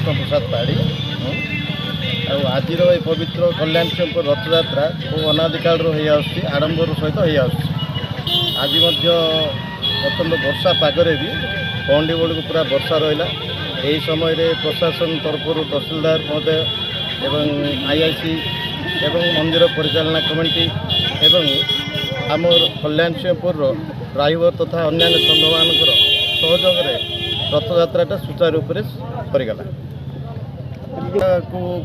कृष्ण प्रसाद पाड़ी आज पवित्र कल्याण सिंहपुर रथयात्रा बहु अनादिकाल आडंबर सहित आज अत्यंत वर्षा पागरे भी पहंडी बेलू पूरा वर्षा रहा। यही समय प्रशासन तरफ तहसीलदार महोदय एवं आईआईसी एवं मंदिर परिचालना कमिटी एवं आमर कल्याण सिंहपुर ड्राइवर तथा अन्य संघ मान सहयोग रथयात्रा सुचारू रूप से सरीगला।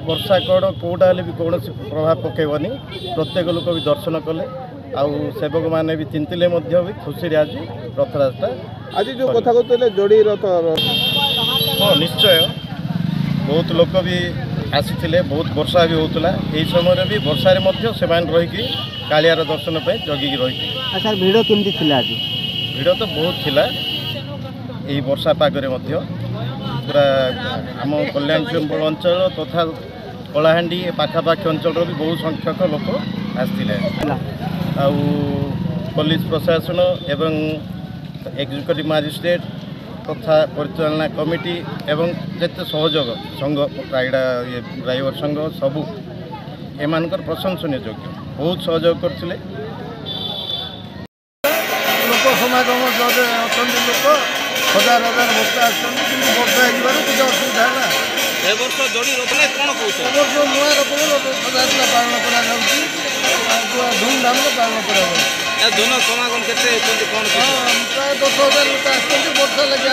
वर्षा कड़ कौटा भी कौन प्रभाव पकेबनी प्रत्येक लोक भी दर्शन कले आउ सेवक मैंने भी चिंतिले भी खुशी आज रथयात्रा आज जो कथा कहते जोड़ी रथ हाँ निश्चय बहुत लोक भी आसी बहुत वर्षा भी होता यही समय भी वर्षा से रहीकि कालियार दर्शन पर जगिकी रही। सर भिड़ केमती थी आज भिड़ तो बहुत थिला यही वर्षा पागरे पूरा आम कल्याण सिंहपुर अंचल तथा कलाहांडी पाखापाखि अंचल भी बहुत संख्यक लोक आसते पुलिस प्रशासन एवं एक्जिक्यूटिव मजिस्ट्रेट तथा परिचालना कमिटी एवं जिते सहयोग संघ प्राइडा ड्राइवर संघ सबू एम प्रशंसनीय योग्य बहुत सहयोग करते लोक समागम अच्छा लोक हजार हजार भक्त आर्षा किसी असुविधा है जोड़ी रथ कौन वर्ष नुआ रथयात्रा पालन कर धूमधाम पालन कर समागम के कौन प्राय 10,000 लोक वर्षा लगे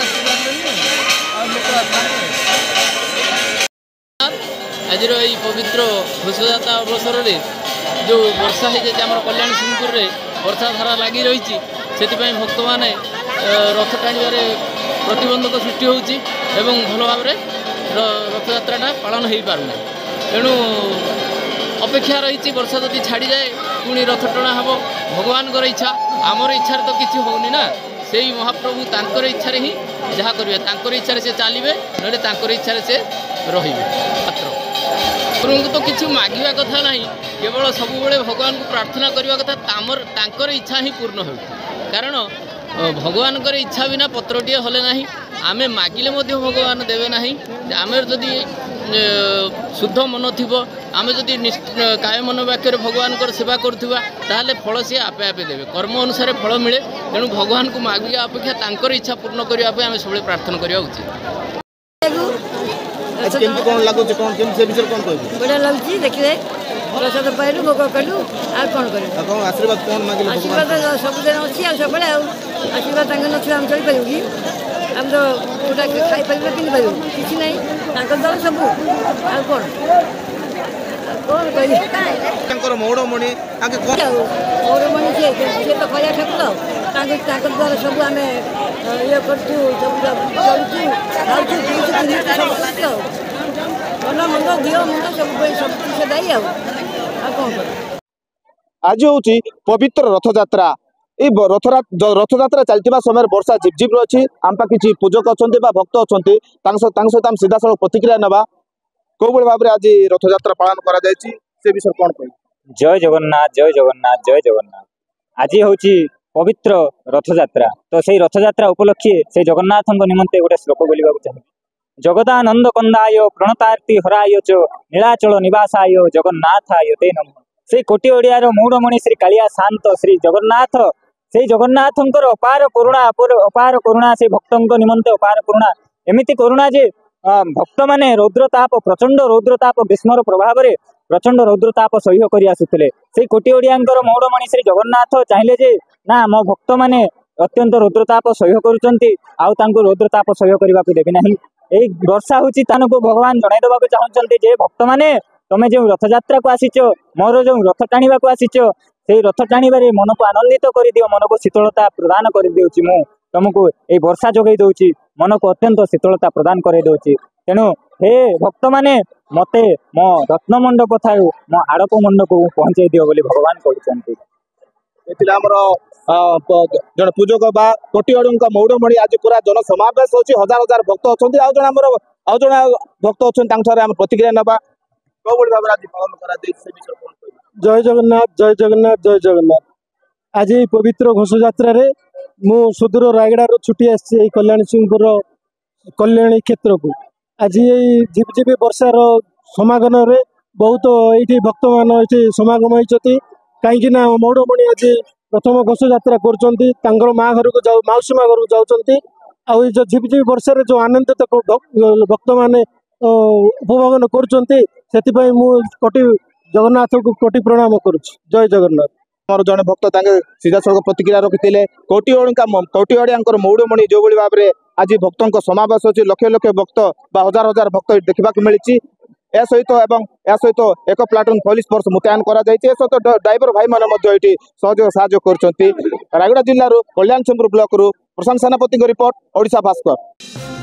आज पवित्र घोषयात्रा अवसर में जो वर्षा हो जाए कल्याण सिंहपुर में वर्षा धारा लगी रही से भक्त मैंने रथ टाणवे प्रतिबंधक सृष्टि होची एवं भल भाव रथयात्रा पालन हो पारना तेणु अपेक्षा रही वर्षा जदि छाड़ी जाए पुणी रथ टणा हम भगवान इच्छा आमर इच्छा तो किसी होनी ना से महाप्रभु तांकर इच्छा ही जहाँ करेंगे तांकर इच्छा से चलिए ना तांकर इच्छा से रे मात्र गुरु तो किसी मांगा कथा ना केवल सब भगवान को प्रार्थना करने कथा तांकर इच्छा ही पूर्ण हो कारण भगवान इच्छा बिना पत्रटीए हले ना आम मागिले भगवान देवे ना आम जदि शुद्ध मन थी आम जदि काय मन वाक्य भगवान सेवा करुवा ताहले फल सी आपे आपे देवे कर्म अनुसार फल मिले तेणु भगवान को मागिया अपेक्षा तांकर इच्छा पूर्ण करने आम सब प्रार्थना करवा उचित। बढ़िया लगुच देखिए प्रसाद पाइलु भोग कलु कौन कर आशीर्वाद कौन मांगे आशीर्वाद सबुदिन अच्छी सब आशीर्वाद ना आम चल पार कि आम तो गोटा खाई पार पिंधि पार कि ना द्वारा सब आ कौन कह मौड़मणि मौड़मणि सी तो खया ठाकुर द्वारा सब आम ये करूँ सब भल मंद दिह मंद सब सब दायी आज हूँ पवित्र रथयात्रा रथयात्रा चलता समय वर्षा झिपझिप रही आम किसी पूजक अच्छा भक्त अच्छा सहित सीधा साल प्रतिक्रिया ना कौ भाव में आज रथयात्रा पालन कर विषय कौन कह जय जगन्नाथ जय जगन्नाथ जय जगन्नाथ आज हूँ पवित्र रथयात्रा तो से रथयात्रा उपलक्षे से जगन्नाथ निमंते गोटे श्लोक बोलवा चाहिए जगदानंद कंदाय प्रणतार्ति हराय च नीलाचल निवासाय जगन्नाथाय ते नमः से कोटि ओडियार मौड़मणि श्री कालिया शांत श्री जगन्नाथ से जगन्नाथंकर अपार करुणा से भक्तों निमंते अपार करुणा एमिति करुणा जे भक्त माने रौद्रताप प्रचंड रौद्रताप ग्रीष्मर प्रभाव में प्रचंड रौद्रताप सह्य कर आसुले से कोटि ओडियांकर मौड़मणि श्री जगन्नाथ चाहिए जे ना मो भक्त माने अत्यंत रौद्रताप सह्य करुँच रौद्रताप सह्य करने को देवी ना यही वर्षा हूँ को भगवान जन देवा चाहते जे भक्त मैंने तुम्हें जो रथयात्रा को आसीच मोर जो रथ टाणा को आसीच से रथ टाणवे मन को आनंदित कर दियो मन को शीतलता प्रदान कर दूची मु तुमको ये वर्षा जोगे दूची मन को अत्यंत शीतलता प्रदान कर दूची तेणु हे भक्त मैंने मते मो रत्न मंडप थाऊ मो आड़प मंडप को पहुंचे दियो बोली भगवान कहते जन पूजक बा कोटियाड़ू मौड़मणि आज पूरा जन समावेश होची हजार हजार भक्त अच्छा आउ जन भक्त अच्छा प्रतिक्रिया ना कौ भाव आज पालन कर जय जगन्नाथ जय जगन्नाथ जय जगन्नाथ आज पवित्र घोषयात्रा मु सुदूर रायगड़ा छुट्टी आसी कल्याण सिंहपुर कल्याणी क्षेत्र को आज यही झिपझिपि वर्षार समागम रे बहुत ये भक्त मान ये समागम होती कहीं मौड़मणि आज प्रथम घोष यात्रा कर माँ घर को जाऊ मौसी माँ घर को जाऊँगी आउ जो झिपझिपि वर्षा जो आनंदित भक्त मैंने उपभोगन कर कोटि जगन्नाथ को कोटि प्रणाम करुच्ची जय जगन्नाथ। मोर जड़े भक्त सीधा सड़क प्रतिक्रिया रखिते कोटिओडिया मौड़मणि जो भाव में आज भक्तों समावेश होची लक्ष लक्ष भक्त हजार हजार भक्त देखा मिली सहित एक प्लाटून पुलिस फोर्स मुतयन सहित ड्राइवर भाई मैंने सहयोग साहय कर रायगड़ा जिलूर कल्याण ब्लॉक प्रशांत सेनापति रिपोर्ट ओडिशा भास्कर।